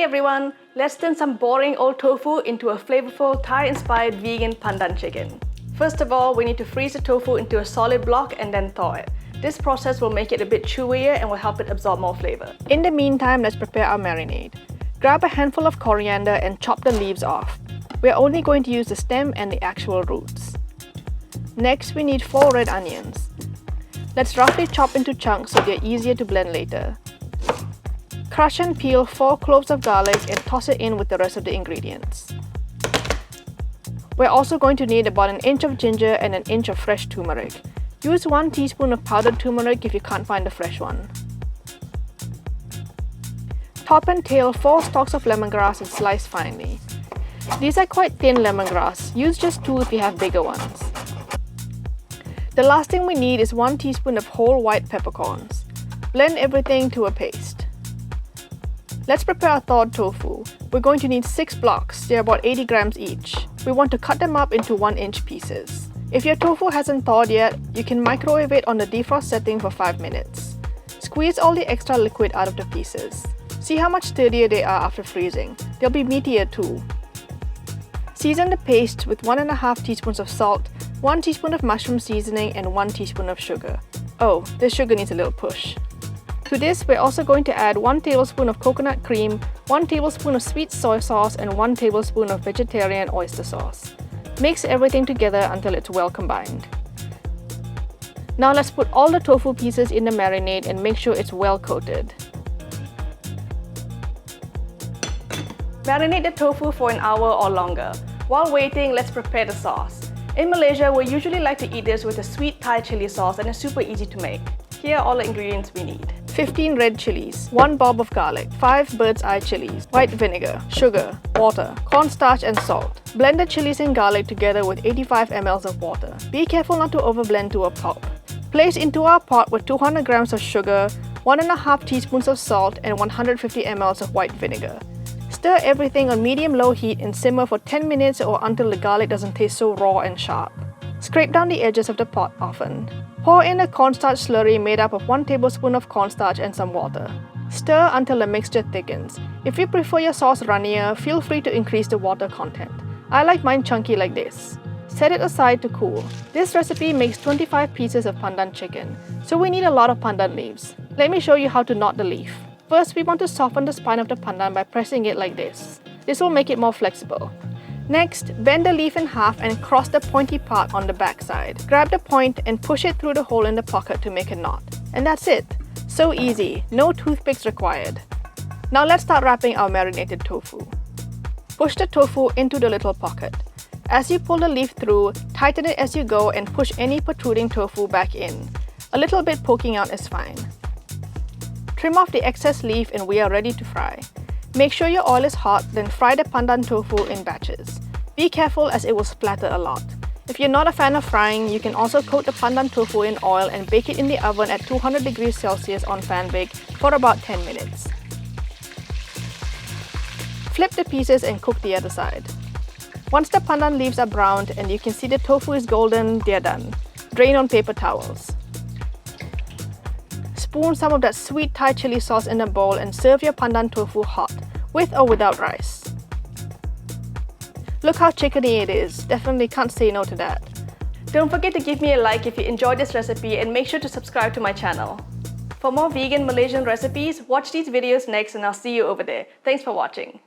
Hey everyone, let's turn some boring old tofu into a flavorful Thai-inspired vegan pandan chicken. First of all, we need to freeze the tofu into a solid block and then thaw it. This process will make it a bit chewier and will help it absorb more flavor. In the meantime, let's prepare our marinade. Grab a handful of coriander and chop the leaves off. We are only going to use the stem and the actual roots. Next, we need 4 red onions. Let's roughly chop into chunks so they're easier to blend later. Crush and peel 4 cloves of garlic and toss it in with the rest of the ingredients. We're also going to need about 1 inch of ginger and 1 inch of fresh turmeric. Use 1 teaspoon of powdered turmeric if you can't find a fresh one. Top and tail 4 stalks of lemongrass and slice finely. These are quite thin lemongrass. Use just 2 if you have bigger ones. The last thing we need is 1 teaspoon of whole white peppercorns. Blend everything to a paste. Let's prepare our thawed tofu. We're going to need 6 blocks. They're about 80 grams each. We want to cut them up into 1-inch pieces. If your tofu hasn't thawed yet, you can microwave it on the defrost setting for 5 minutes. Squeeze all the extra liquid out of the pieces. See how much sturdier they are after freezing. They'll be meatier too. Season the paste with 1.5 teaspoons of salt, 1 teaspoon of mushroom seasoning, and 1 teaspoon of sugar. Oh, this sugar needs a little push. To this, we're also going to add 1 tablespoon of coconut cream, 1 tablespoon of sweet soy sauce, and 1 tablespoon of vegetarian oyster sauce. Mix everything together until it's well combined. Now let's put all the tofu pieces in the marinade and make sure it's well coated. Marinate the tofu for an hour or longer. While waiting, let's prepare the sauce. In Malaysia, we usually like to eat this with a sweet Thai chili sauce and it's super easy to make. Here are all the ingredients we need. 15 red chilies, 1 bulb of garlic, 5 bird's eye chilies, white vinegar, sugar, water, cornstarch and salt. Blend the chilies and garlic together with 85 ml of water. Be careful not to overblend to a pulp. Place into our pot with 200 grams of sugar, 1.5 teaspoons of salt and 150 ml of white vinegar. Stir everything on medium-low heat and simmer for 10 minutes or until the garlic doesn't taste so raw and sharp. Scrape down the edges of the pot often. Pour in a cornstarch slurry made up of 1 tablespoon of cornstarch and some water. Stir until the mixture thickens. If you prefer your sauce runnier, feel free to increase the water content. I like mine chunky like this. Set it aside to cool. This recipe makes 25 pieces of pandan chicken, so we need a lot of pandan leaves. Let me show you how to knot the leaf. First, we want to soften the spine of the pandan by pressing it like this. This will make it more flexible. Next, bend the leaf in half and cross the pointy part on the back side. Grab the point and push it through the hole in the pocket to make a knot. And that's it. So easy, no toothpicks required. Now let's start wrapping our marinated tofu. Push the tofu into the little pocket. As you pull the leaf through, tighten it as you go and push any protruding tofu back in. A little bit poking out is fine. Trim off the excess leaf and we are ready to fry. Make sure your oil is hot, then fry the pandan tofu in batches. Be careful as it will splatter a lot. If you're not a fan of frying, you can also coat the pandan tofu in oil and bake it in the oven at 200 degrees Celsius on fan bake for about 10 minutes. Flip the pieces and cook the other side. Once the pandan leaves are browned and you can see the tofu is golden, they're done. Drain on paper towels. Spoon some of that sweet Thai chili sauce in a bowl and serve your pandan tofu hot, with or without rice. Look how chickeny it is, definitely can't say no to that. Don't forget to give me a like if you enjoyed this recipe and make sure to subscribe to my channel. For more vegan Malaysian recipes, watch these videos next and I'll see you over there. Thanks for watching.